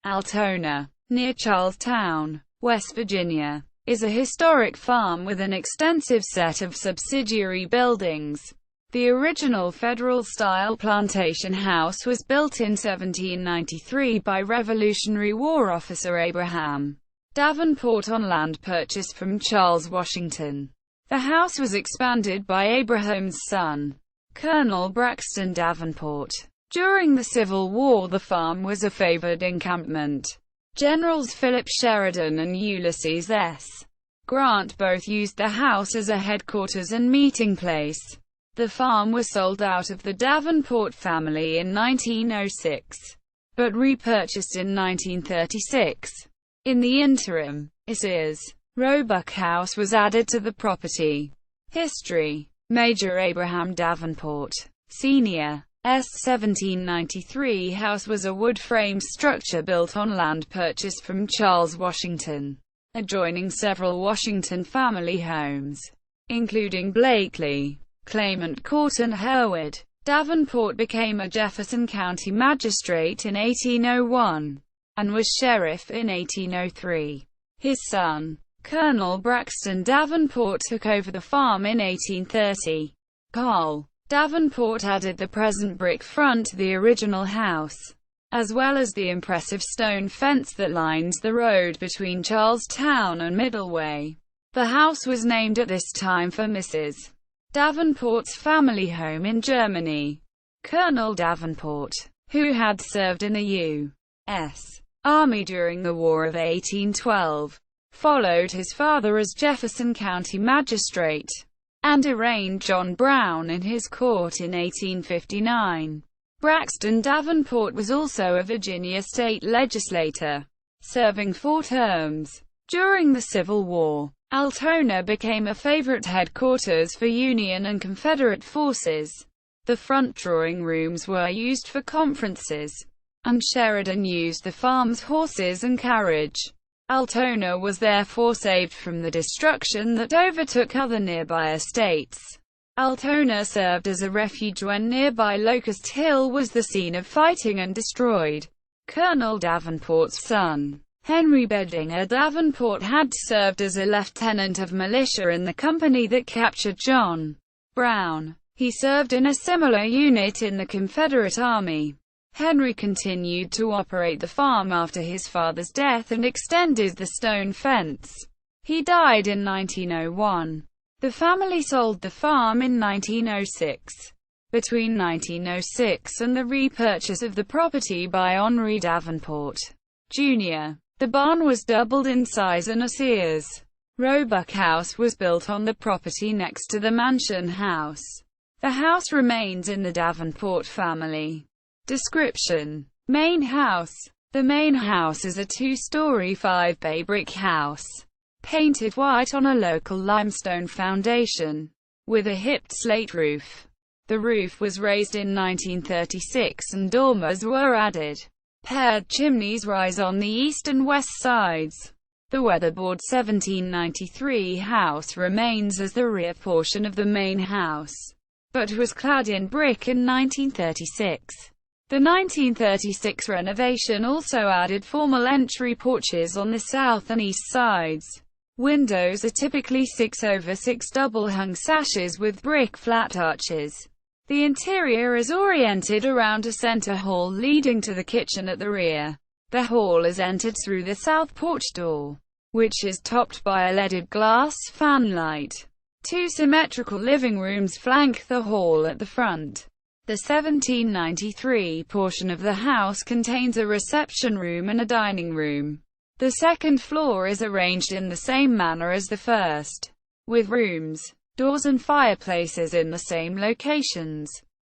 Altona, near Charlestown, West Virginia, is a historic farm with an extensive set of subsidiary buildings. The original Federal-style plantation house was built in 1793 by Revolutionary War officer Abraham Davenport on land purchased from Charles Washington. The house was expanded by Abraham's son, Colonel Braxton Davenport. During the Civil War, the farm was a favored encampment. Generals Philip Sheridan and Ulysses S. Grant both used the house as a headquarters and meeting place. The farm was sold out of the Davenport family in 1906, but repurchased in 1936. In the interim, a Sears, Roebuck house was added to the property. History. Major Abraham Davenport, Sr. S. 1793 house was a wood-framed structure built on land purchased from Charles Washington, adjoining several Washington family homes, including Blakely, Claimant Court and Herwood. Davenport became a Jefferson County magistrate in 1801, and was sheriff in 1803. His son, Colonel Braxton Davenport, took over the farm in 1830. Carl Davenport added the present brick front to the original house, as well as the impressive stone fence that lines the road between Charlestown and Middleway. The house was named at this time for Mrs. Davenport's family home in Germany. Colonel Davenport, who had served in the U.S. Army during the War of 1812, followed his father as Jefferson County magistrate, and arraigned John Brown in his court in 1859. Braxton Davenport was also a Virginia state legislator, serving 4 terms. During the Civil War, Altona became a favorite headquarters for Union and Confederate forces. The front drawing rooms were used for conferences, and Sheridan used the farm's horses and carriage. Altona was therefore saved from the destruction that overtook other nearby estates. Altona served as a refuge when nearby Locust Hill was the scene of fighting and destroyed. Colonel Davenport's son, Henry Bedinger Davenport, had served as a lieutenant of militia in the company that captured John Brown. He served in a similar unit in the Confederate Army. Henry continued to operate the farm after his father's death and extended the stone fence. He died in 1901. The family sold the farm in 1906. Between 1906 and the repurchase of the property by Henry Davenport, Jr., the barn was doubled in size and a Sears, Roebuck house was built on the property next to the mansion house. The house remains in the Davenport family. Description. Main house. The main house is a 2-story 5-bay brick house, painted white on a local limestone foundation, with a hipped slate roof. The roof was raised in 1936 and dormers were added. Paired chimneys rise on the east and west sides. The weatherboard 1793 house remains as the rear portion of the main house, but was clad in brick in 1936. The 1936 renovation also added formal entry porches on the south and east sides. Windows are typically 6/6 double-hung sashes with brick flat arches. The interior is oriented around a center hall leading to the kitchen at the rear. The hall is entered through the south porch door, which is topped by a leaded glass fanlight. 2 symmetrical living rooms flank the hall at the front. The 1793 portion of the house contains a reception room and a dining room. The second floor is arranged in the same manner as the first, with rooms, doors and fireplaces in the same locations.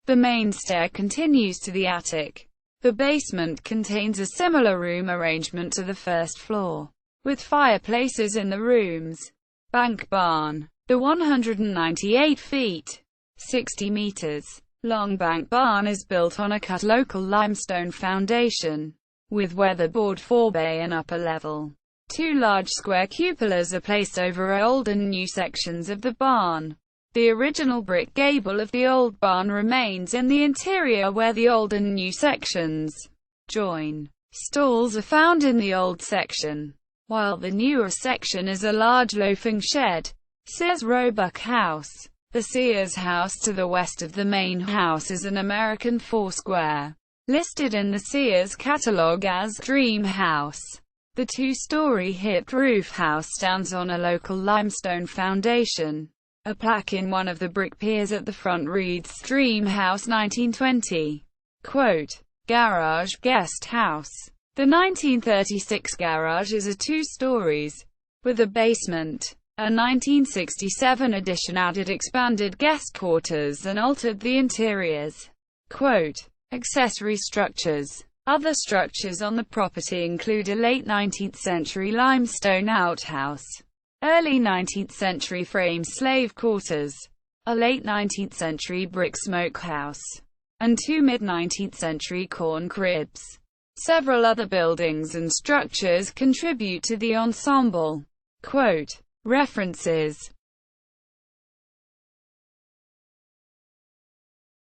The main stair continues to the attic. The basement contains a similar room arrangement to the first floor, with fireplaces in the rooms. Bank barn. The 198 feet, 60 meters, long bank barn is built on a cut local limestone foundation, with weatherboard forebay and upper level. 2 large square cupolas are placed over old and new sections of the barn. The original brick gable of the old barn remains in the interior where the old and new sections join. Stalls are found in the old section, while the newer section is a large loafing shed. Sears Roebuck House. The Sears house to the west of the main house is an American four-square, listed in the Sears catalog as Dream House. The two-story hipped roof house stands on a local limestone foundation. A plaque in one of the brick piers at the front reads, Dream House 1920. Quote, Garage, Guest House. The 1936 garage is a 2 stories, with a basement. A 1967 addition added expanded guest quarters and altered the interiors. Quote, accessory structures. Other structures on the property include a late 19th century limestone outhouse, early 19th century frame slave quarters, a late 19th century brick smokehouse, and 2 mid-19th century corn cribs. Several other buildings and structures contribute to the ensemble. Quote, references.